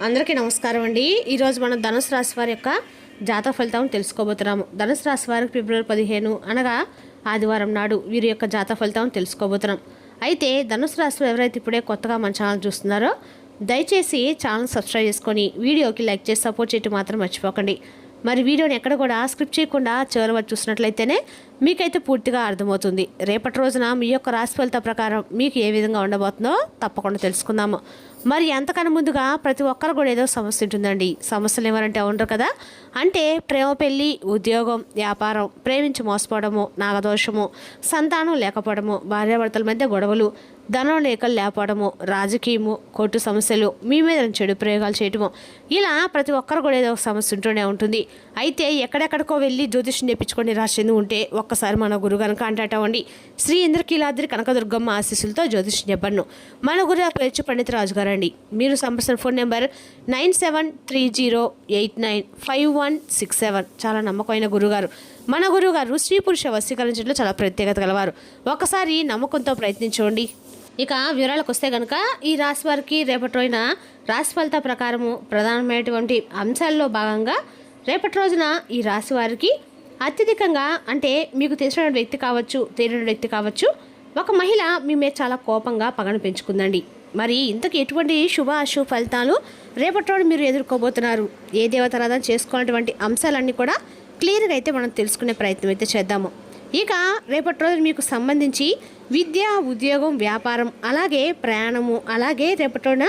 అందరికీ నమస్కారం అండి. ఈరోజు మనం ధనుసు రాశి వారి యొక్క జాతక ఫలితం తెలుసుకోబోతున్నాము. ధనుసు రాశి వారికి ఫిబ్రవరి 15 అనగా ఆదివారం నాడు వీరి యొక్క జాతక ఫలితం తెలుసుకోబోతున్నాం. అయితే ధనుసు రాశిలో ఎవరైతే ఇప్పుడే కొత్తగా మన ఛానల్ చూస్తున్నారో దయచేసి ఛానల్ సబ్స్క్రైబ్ చేసుకొని వీడియోకి లైక్ చేసి సపోర్ట్ చేయడం మాత్రం మర్చిపోకండి. మరి వీడియోని ఎక్కడ కూడా స్క్రిప్ట్ చేయకుండా చివరి వరకు చూసినట్లయితేనే మీకైతే పూర్తిగా అర్థమవుతుంది. రేపటి రోజున మీ యొక్క రాశి ఫలిత ప్రకారం మీకు ఏ విధంగా ఉండబోతుందో తప్పకుండా తెలుసుకుందాము. మరి అంతకన్నా ముందుగా ప్రతి ఒక్కరు కూడా ఏదో సమస్య ఉంటుందండి. సమస్యలు ఎవరంటే ఉండరు కదా. అంటే ప్రేమ, పెళ్ళి, ఉద్యోగం, వ్యాపారం, ప్రేమించి మోసపోవడము, నాగదోషము, సంతానం లేకపోవడము, భార్యాభర్తల మధ్య గొడవలు, ధనం లేకలు లేకపోవడము, రాజకీయము, కోర్టు సమస్యలు, మీ మీద చెడు ప్రయోగాలు చేయటము, ఇలా ప్రతి ఒక్కరు కూడా ఏదో ఒక సమస్య ఉంటూనే ఉంటుంది. అయితే ఎక్కడెక్కడికో వెళ్ళి జ్యోతిష్యం చేయించుకొని రాసింది ఉంటే ఒక్కసారి మన గురుగారిని కాంటాక్ట్ అవ్వండి. శ్రీ ఇంద్రకీలాద్రి కనకదుర్గమ్మ ఆశీస్సులతో జ్యోతిష్యం చెప్పను. మన గురు పేరు పండిత రాజు గారు అండి. మీరు సంప్రదించిన ఫోన్ నెంబర్ 9730895167. చాలా నమ్మకమైన గురుగారు. మన గురుగారు స్త్రీ పురుష వశీకరించడంలో చాలా ప్రత్యేకత గలవారు. ఒకసారి నమ్మకంతో ప్రయత్నించండి. ఇక వివరాలకు వస్తే కనుక ఈ రాశి వారికి రేపటి రోజున రాశి ఫలిత ప్రకారము ప్రధానమైనటువంటి అంశాల్లో భాగంగా రేపటి రోజున ఈ రాశి వారికి అత్యధికంగా అంటే మీకు తెలిసిన వ్యక్తి కావచ్చు, తెలియని వ్యక్తి కావచ్చు, ఒక మహిళ మీ మీద చాలా కోపంగా పగను పెంచుకుందండి. మరి ఇంతకు ఎటువంటి శుభ అశుభ ఫలితాలు రేపటి రోజు మీరు ఎదుర్కోబోతున్నారు, ఏ దేవతారాధన చేసుకోవాలన్నటువంటి అంశాలన్నీ కూడా క్లియర్గా అయితే మనం తెలుసుకునే ప్రయత్నం అయితే చేద్దాము. ఇక రేపటి రోజు మీకు సంబంధించి విద్య, ఉద్యోగం, వ్యాపారం, అలాగే ప్రయాణము, అలాగే రేపటి రోజున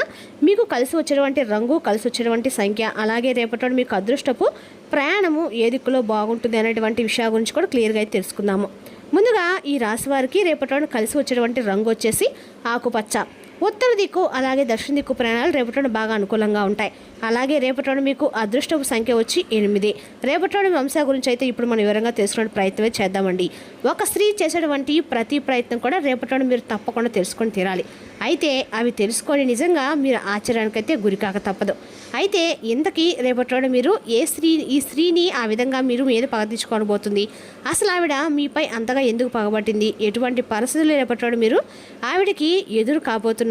మీకు కలిసి వచ్చేటువంటి రంగు, కలిసి వచ్చేటువంటి సంఖ్య, అలాగే రేపటి రోజు మీకు అదృష్టపు ప్రయాణము ఏ దిక్కులో బాగుంటుంది అనేటువంటి విషయాల గురించి కూడా క్లియర్గా అయితే తెలుసుకుందాము. ముందుగా ఈ రాశి వారికి రేపటి రోజున కలిసి వచ్చేటువంటి రంగు వచ్చేసి ఆకుపచ్చ. ఉత్తర దిక్కు అలాగే దక్షిణ దిక్కు ప్రయాణాలు రేపటి బాగా అనుకూలంగా ఉంటాయి. అలాగే రేపటి మీకు అదృష్టపు సంఖ్య వచ్చి 8. రేపటి వంశ గురించి అయితే ఇప్పుడు మనం వివరంగా తెలుసుకునే ప్రయత్నమే చేద్దామండి. ఒక స్త్రీ చేసేటువంటి ప్రతి ప్రయత్నం కూడా రేపటి మీరు తప్పకుండా తెలుసుకొని తీరాలి. అయితే అవి తెలుసుకొని నిజంగా మీరు ఆశ్చర్యానికైతే గురికాక తప్పదు. అయితే ఇంతకీ రేపటి మీరు ఈ స్త్రీని ఆ విధంగా మీరు మీద పగతీర్చుకోనబోతుంది, అసలు ఆవిడ మీపై అంతగా ఎందుకు పగబట్టింది, ఎటువంటి పరిస్థితులు రేపటి మీరు ఆవిడకి ఎదురు కాబోతున్నారు,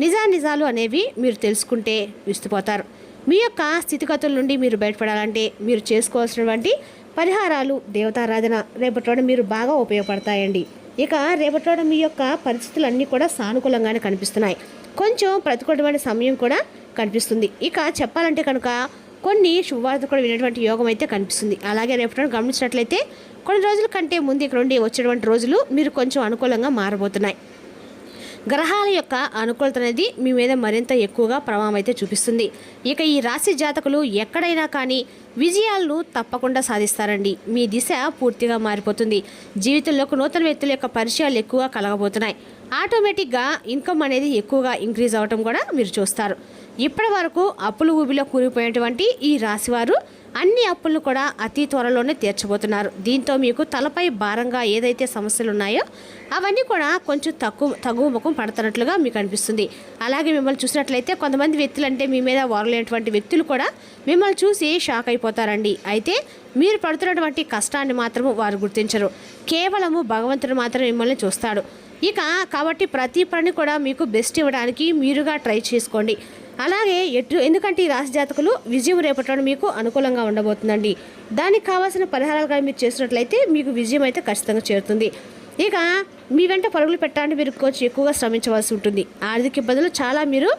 నిజాలు అనేవి మీరు తెలుసుకుంటే విస్తుపోతారు. మీ యొక్క స్థితిగతుల నుండి మీరు బయటపడాలంటే మీరు చేసుకోవాల్సినటువంటి పరిహారాలు, దేవతారాధన రేపటి మీరు బాగా ఉపయోగపడతాయండి. ఇక రేపటి మీ యొక్క పరిస్థితులన్నీ కూడా సానుకూలంగానే కనిపిస్తున్నాయి. కొంచెం ప్రతికూలమైన సమయం కూడా కనిపిస్తుంది. ఇక చెప్పాలంటే కనుక కొన్ని శుభవార్త కూడా వినేటువంటి యోగం అయితే కనిపిస్తుంది. అలాగే రేపటి గమనించినట్లయితే కొన్ని రోజుల కంటే ముందు ఇక్కడ నుండి వచ్చేటువంటి రోజులు మీరు కొంచెం అనుకూలంగా మారబోతున్నాయి. గ్రహాల యొక్క అనుకూలత అనేది మీ మీద మరింత ఎక్కువగా ప్రభావం అయితే చూపిస్తుంది. ఇక ఈ రాశి జాతకులు ఎక్కడైనా కానీ విజయాలను తప్పకుండా సాధిస్తారండి. మీ దిశ పూర్తిగా మారిపోతుంది. జీవితంలోకి నూతన వ్యక్తుల యొక్క పరిచయాలు ఎక్కువగా కలగబోతున్నాయి. ఆటోమేటిక్గా ఇన్కమ్ అనేది ఎక్కువగా ఇంక్రీజ్ అవ్వటం కూడా మీరు చూస్తారు. ఇప్పటి వరకు అప్పులు ఊబిలో కూలిపోయినటువంటి ఈ రాశివారు అన్ని అప్పులను కూడా అతి త్వరలోనే తీర్చబోతున్నారు. దీంతో మీకు తలపై భారంగా ఏదైతే సమస్యలు ఉన్నాయో అవన్నీ కూడా కొంచెం తగువ ముఖం పడుతున్నట్లుగా మీకు అనిపిస్తుంది. అలాగే మిమ్మల్ని చూసినట్లయితే కొంతమంది వ్యక్తులు అంటే మీ మీద వారలేనటువంటి వ్యక్తులు కూడా మిమ్మల్ని చూసి షాక్ అయిపోతారండి. అయితే మీరు పడుతున్నటువంటి కష్టాన్ని మాత్రము వారు గుర్తించరు. కేవలము భగవంతుడు మాత్రం మిమ్మల్ని చూస్తాడు. ఇక కాబట్టి ప్రతి పని కూడా మీకు బెస్ట్ ఇవ్వడానికి మీరుగా ట్రై చేసుకోండి. అలాగే ఎందుకంటే ఈ రాశి జాతకులు విజయం రేపటి మీకు అనుకూలంగా ఉండబోతుందండి. దానికి కావాల్సిన పరిహారాలుగా మీరు చేసినట్లయితే మీకు విజయం అయితే ఖచ్చితంగా చేరుతుంది. ఇక మీ వెంట పరుగులు పెట్టడానికి మీరు కొంచెం ఎక్కువగా శ్రమించవలసి ఉంటుంది. ఆర్థిక ఇబ్బందులు చాలా మీరు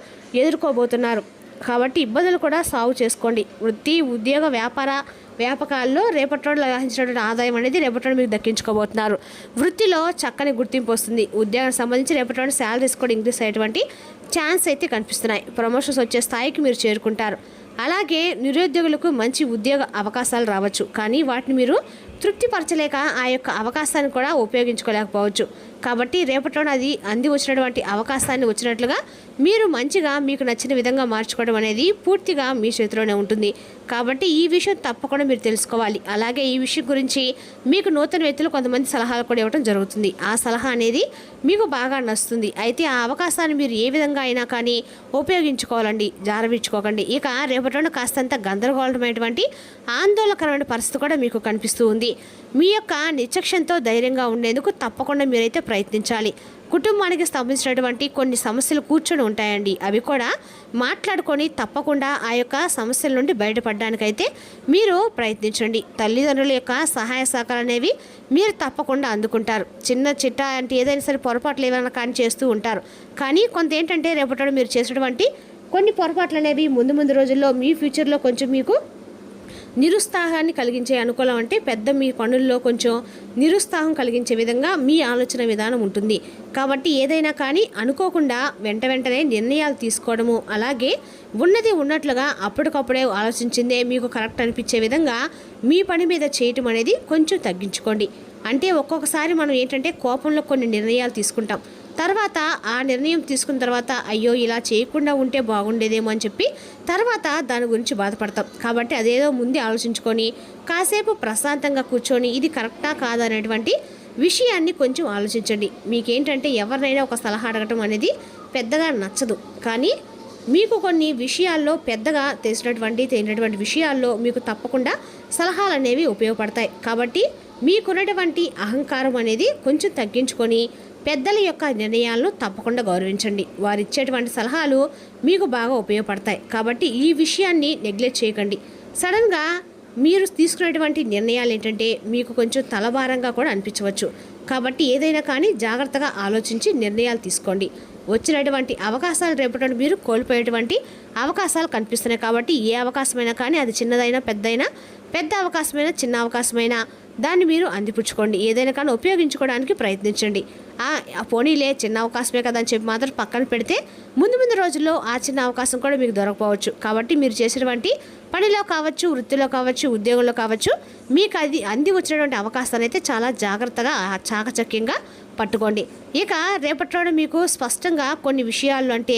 ఎదుర్కోబోతున్నారు. కాబట్టి ఇబ్బందులు కూడా సాల్వ్ చేసుకోండి. వృత్తి, ఉద్యోగ, వ్యాపకాల్లో రేపటి రోజు లభించినటువంటి ఆదాయం అనేది రేపటి రోజు మీరు దక్కించుకోబోతున్నారు. వృత్తిలో చక్కని గుర్తింపు వస్తుంది. ఉద్యోగానికి సంబంధించి రేపటి రోజు శాలరీస్ కూడా ఇంక్రీస్ అయ్యేటువంటి ఛాన్స్ అయితే కనిపిస్తున్నాయి. ప్రమోషన్స్ వచ్చే స్థాయికి మీరు చేరుకుంటారు. అలాగే నిరుద్యోగులకు మంచి ఉద్యోగ అవకాశాలు రావచ్చు, కానీ వాటిని మీరు తృప్తిపరచలేక ఆ యొక్క అవకాశాన్ని కూడా ఉపయోగించుకోలేకపోవచ్చు. కాబట్టి రేపటిలో అది అంది వచ్చినటువంటి అవకాశాన్ని వచ్చినట్లుగా మీరు మంచిగా మీకు నచ్చిన విధంగా మార్చుకోవడం అనేది పూర్తిగా మీ చేతిలోనే ఉంటుంది. కాబట్టి ఈ విషయం తప్పకుండా మీరు తెలుసుకోవాలి. అలాగే ఈ విషయం గురించి మీకు నూతన వ్యక్తులు కొంతమంది సలహాలు కూడా ఇవ్వడం జరుగుతుంది. ఆ సలహా అనేది మీకు బాగా నచ్చుతుంది. అయితే ఆ అవకాశాన్ని మీరు ఏ విధంగా అయినా కానీ ఉపయోగించుకోవాలండి, జారవించుకోకండి. ఇక రేపటిలో కాస్తంత గందరగోళమైనటువంటి ఆందోళనకరమైన పరిస్థితి కూడా మీకు కనిపిస్తూ ఉంది. చేసుకోండి. మీ యొక్క నిశ్చక్షంతో ధైర్యంగా ఉండేందుకు తప్పకుండా మీరైతే ప్రయత్నించాలి. కుటుంబానికి సంబంధించినటువంటి కొన్ని సమస్యలు కూర్చొని ఉంటాయండి. అవి కూడా మాట్లాడుకొని తప్పకుండా ఆ యొక్క సమస్యల నుండి బయటపడడానికైతే మీరు ప్రయత్నించండి. తల్లిదండ్రుల యొక్క సహాయ సహకారాలు అనేవి మీరు తప్పకుండా అందుకుంటారు. చిన్న చిట్ట అంటే ఏదైనా సరే పొరపాట్లు ఏమైనా కానీ చేస్తూ ఉంటారు. కానీ కొంత ఏంటంటే రేపటి మీరు చేసినటువంటి కొన్ని పొరపాట్లు అనేవి ముందు రోజుల్లో మీ ఫ్యూచర్లో కొంచెం మీకు నిరుత్సాహాన్ని కలిగించే అనుకూలం అంటే పెద్ద మీ పనుల్లో కొంచెం నిరుత్సాహం కలిగించే విధంగా మీ ఆలోచన విధానం ఉంటుంది. కాబట్టి ఏదైనా కానీ అనుకోకుండా వెంటనే నిర్ణయాలు తీసుకోవడము, అలాగే ఉన్నది ఉన్నట్లుగా అప్పటికప్పుడే ఆలోచించిందే మీకు కరెక్ట్ అనిపించే విధంగా మీ పని మీద చేయటం అనేది కొంచెం తగ్గించుకోండి. అంటే ఒక్కొక్కసారి మనం ఏంటంటే కోపంలో కొన్ని నిర్ణయాలు తీసుకుంటాం. తర్వాత ఆ నిర్ణయం తీసుకున్న తర్వాత అయ్యో ఇలా చేయకుండా ఉంటే బాగుండేదేమో అని చెప్పి తర్వాత దాని గురించి బాధపడతాం. కాబట్టి అదేదో ముందే ఆలోచించుకొని కాసేపు ప్రశాంతంగా కూర్చొని ఇది కరెక్టా కాదా అనేటువంటి విషయాన్ని కొంచెం ఆలోచించండి. మీకేంటంటే ఎవరినైనా ఒక సలహా అడగటం అనేది పెద్దగా నచ్చదు. కానీ మీకు కొన్ని విషయాల్లో పెద్దగా తెలిసినటువంటి విషయాల్లో మీకు తప్పకుండా సలహాలు అనేవి ఉపయోగపడతాయి. కాబట్టి మీకున్నటువంటి అహంకారం అనేది కొంచెం తగ్గించుకొని పెద్దల యొక్క నిర్ణయాలను తప్పకుండా గౌరవించండి. వారు ఇచ్చేటువంటి సలహాలు మీకు బాగా ఉపయోగపడతాయి. కాబట్టి ఈ విషయాన్ని నెగ్లెక్ట్ చేయకండి. సడన్గా మీరు తీసుకునేటువంటి నిర్ణయాలు ఏంటంటే మీకు కొంచెం తలభారంగా కూడా అనిపించవచ్చు. కాబట్టి ఏదైనా కానీ జాగ్రత్తగా ఆలోచించి నిర్ణయాలు తీసుకోండి. వచ్చినటువంటి అవకాశాలు రేపటి మీరు కోల్పోయేటువంటి అవకాశాలు కనిపిస్తున్నాయి. కాబట్టి ఏ అవకాశమైనా కానీ అది చిన్నదైనా పెద్ద అవకాశమైనా చిన్న అవకాశమైనా దాన్ని మీరు అందిపుచ్చుకోండి. ఏదైనా కానీ ఉపయోగించుకోవడానికి ప్రయత్నించండి. పోనీలే చిన్న అవకాశమే కదా అని చెప్పి మాత్రం పక్కన పెడితే ముందు రోజుల్లో ఆ చిన్న అవకాశం కూడా మీకు దొరకపోవచ్చు. కాబట్టి మీరు చేసినటువంటి పనిలో కావచ్చు, వృత్తిలో కావచ్చు, ఉద్యోగంలో కావచ్చు, మీకు అది అంది వచ్చినటువంటి అవకాశాన్ని అయితే చాలా జాగ్రత్తగా చాకచక్యంగా పట్టుకోండి. ఇక రేపటిలోనే మీకు స్పష్టంగా కొన్ని విషయాలు అంటే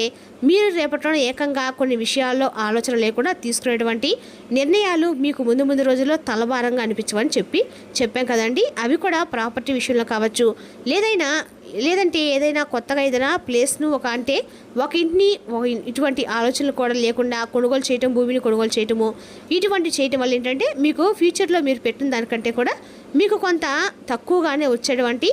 మీరు రేపటిలోనే ఏకంగా కొన్ని విషయాల్లో ఆలోచన లేకుండా తీసుకునేటువంటి నిర్ణయాలు మీకు ముందు రోజుల్లో తలభారంగా అనిపించవని చెప్పాం కదండి. అవి కూడా ప్రాపర్టీ విషయంలో కావచ్చు, లేదంటే ఏదైనా కొత్తగా ఏదైనా ప్లేస్ను ఒక ఇంటిని ఇటువంటి ఆలోచనలు కూడా లేకుండా కొనుగోలు చేయటం, భూమిని కొనుగోలు చేయటము, ఇటువంటి చేయటం వల్ల ఏంటంటే మీకు ఫ్యూచర్లో మీరు పెట్టిన దానికంటే కూడా మీకు కొంత తక్కువగానే వచ్చేటువంటి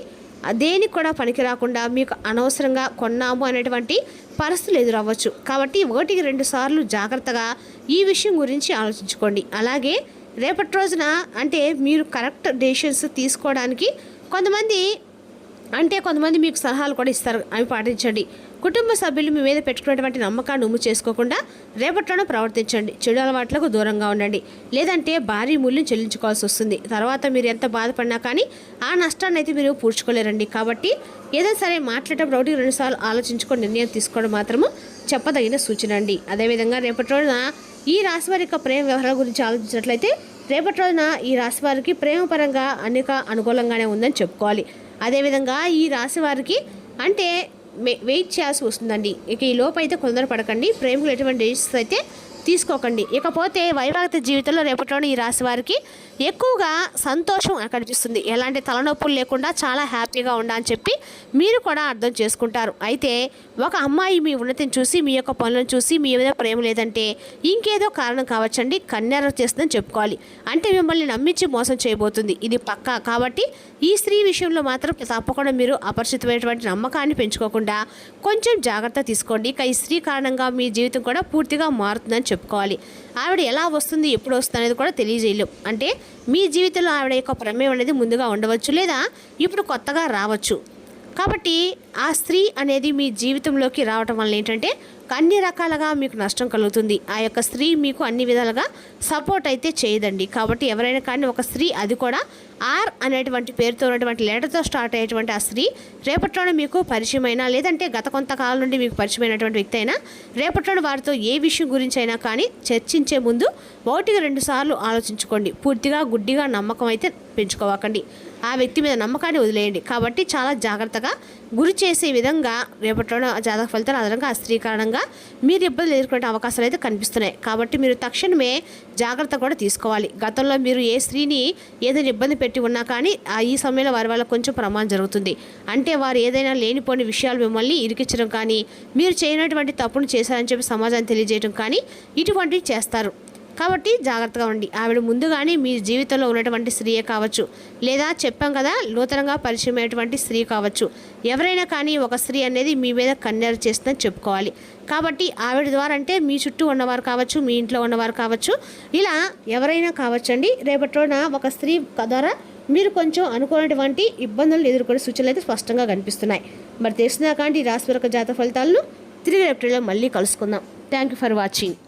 దేనికి కూడా పనికి రాకుండా మీకు అనవసరంగా కొన్నాము అనేటువంటి పరిస్థితులు ఎదురవ్వచ్చు. కాబట్టి 1-2 సార్లు జాగ్రత్తగా ఈ విషయం గురించి ఆలోచించుకోండి. అలాగే రేపటి రోజున అంటే మీరు కరెక్ట్ డెసిషన్స్ తీసుకోవడానికి కొంతమంది మీకు సలహాలు కూడా ఇస్తారు. అవి పాటించండి. కుటుంబ సభ్యులు మీ మీద పెట్టుకున్నటువంటి నమ్మకాన్ని ఉమ్ము చేసుకోకుండా రేపట్లోనే ప్రవర్తించండి. చెడు అలవాట్లకు దూరంగా ఉండండి. లేదంటే భారీ మూల్యం చెల్లించుకోవాల్సి వస్తుంది. తర్వాత మీరు ఎంత బాధపడినా కానీ ఆ నష్టాన్ని అయితే మీరు పూడ్చుకోలేరండి. కాబట్టి ఏదైనా సరే మాట్లాడేటప్పుడు 1-2 సార్లు ఆలోచించుకొని నిర్ణయం తీసుకోవడం మాత్రము చెప్పదగిన సూచన అండి. అదేవిధంగా రేపటి రోజున ఈ రాశి వారి యొక్క ప్రేమ వ్యవహారాల గురించి ఆలోచించినట్లయితే రేపటి రోజున ఈ రాశి వారికి ప్రేమపరంగా అనేక అనుకూలంగానే ఉందని చెప్పుకోవాలి. అదేవిధంగా ఈ రాశి వారికి అంటే వెయిట్ చేయాల్సి వస్తుందండి. ఇక ఈ లోపు అయితే పడకండి. ప్రేమికులు ఎటువంటి డెసిషన్స్ అయితే తీసుకోకండి. ఇకపోతే వైవాహిక జీవితంలో రేపటిలోని ఈ రాశి వారికి ఎక్కువగా సంతోషం కనిపిస్తుంది. ఎలాంటి తలనొప్పులు లేకుండా చాలా హ్యాపీగా ఉండాలని చెప్పి మీరు కూడా అర్థం చేసుకుంటారు. అయితే ఒక అమ్మాయి మీ ఉన్నతిని చూసి, మీ యొక్క పనులను చూసి మీ మీద ప్రేమ లేదంటే ఇంకేదో కారణం కావచ్చండి. కన్యారం చేస్తుందని చెప్పుకోవాలి. అంటే మిమ్మల్ని నమ్మించి మోసం చేయబోతుంది. ఇది పక్కా. కాబట్టి ఈ స్త్రీ విషయంలో మాత్రం తప్పకుండా మీరు అపరిచితమైనటువంటి నమ్మకాన్ని పెంచుకోకుండా కొంచెం జాగ్రత్త తీసుకోండి. ఇక ఈ స్త్రీ కారణంగా మీ జీవితం కూడా పూర్తిగా మారుతుందని చెప్పుకోవాలి. ఆవిడ ఎలా వస్తుంది, ఎప్పుడు వస్తుంది అనేది కూడా తెలియజేయలేం. అంటే మీ జీవితంలో ఆవిడ యొక్క ప్రమేయం అనేది ముందుగా ఉండవచ్చు, లేదా ఇప్పుడు కొత్తగా రావచ్చు. కాబట్టి ఆ స్త్రీ అనేది మీ జీవితంలోకి రావటం వల్ల ఏంటంటే అన్ని రకాలుగా మీకు నష్టం కలుగుతుంది. ఆ యొక్క స్త్రీ మీకు అన్ని విధాలుగా సపోర్ట్ అయితే చేయదండి. కాబట్టి ఎవరైనా కానీ ఒక స్త్రీ, అది కూడా ఆర్ అనేటువంటి పేరుతో ఉన్నటువంటి లెటర్తో స్టార్ట్ అయ్యేటువంటి ఆ స్త్రీ రేపట్లోనే మీకు పరిచయమైనా, లేదంటే గత కొంతకాలం నుండి మీకు పరిచయమైనటువంటి వ్యక్తి అయినా రేపట్లోనే వారితో ఏ విషయం గురించి అయినా కానీ చర్చించే ముందు 1-2 సార్లు ఆలోచించుకోండి. పూర్తిగా గుడ్డిగా నమ్మకం అయితే పెంచుకోవకండి. ఆ వ్యక్తి మీద నమ్మకాన్ని వదిలేయండి. కాబట్టి చాలా జాగ్రత్తగా గురి చేసే విధంగా రేపట్లోనే జాతక ఫలితాలు అదనంగా ఆ స్త్రీ కారణంగా మీరు ఇబ్బందులు ఎదుర్కొనే అవకాశాలు అయితే కనిపిస్తున్నాయి. కాబట్టి మీరు తక్షణమే జాగ్రత్త కూడా తీసుకోవాలి. గతంలో మీరు ఏ స్త్రీని ఏదైనా ఇబ్బంది పెట్టి ఉన్నా కానీ ఈ సమయంలో వారి వల్ల కొంచెం ప్రమాదం జరుగుతుంది. అంటే వారు ఏదైనా లేనిపోని విషయాలు మిమ్మల్ని ఇరికించడం కానీ, మీరు చేయనటువంటి తప్పును చేశారని చెప్పి సమాజాన్ని తెలియజేయడం కానీ ఇటువంటివి చేస్తారు. కాబట్టి జాగ్రత్తగా ఉండి. ఆవిడ ముందుగానే మీ జీవితంలో ఉన్నటువంటి స్త్రీయే కావచ్చు, లేదా చెప్పాం కదా నూతనంగా పరిచయమైనటువంటి స్త్రీ కావచ్చు, ఎవరైనా కానీ ఒక స్త్రీ అనేది మీ మీద కన్నెర చేస్తుందని చెప్పుకోవాలి. కాబట్టి ఆవిడ ద్వారా అంటే మీ చుట్టూ ఉన్నవారు కావచ్చు, మీ ఇంట్లో ఉన్నవారు కావచ్చు, ఇలా ఎవరైనా కావచ్చండి. రేపటి రోజున ఒక స్త్రీ ద్వారా మీరు కొంచెం అనుకున్నటువంటి ఇబ్బందులు ఎదుర్కొనే సూచనలు అయితే స్పష్టంగా కనిపిస్తున్నాయి. మరి తెలిసిన కానీ రాశి జాతక ఫలితాలను తిరిగి రేపటిలో మళ్ళీ కలుసుకుందాం. Thank you for watching.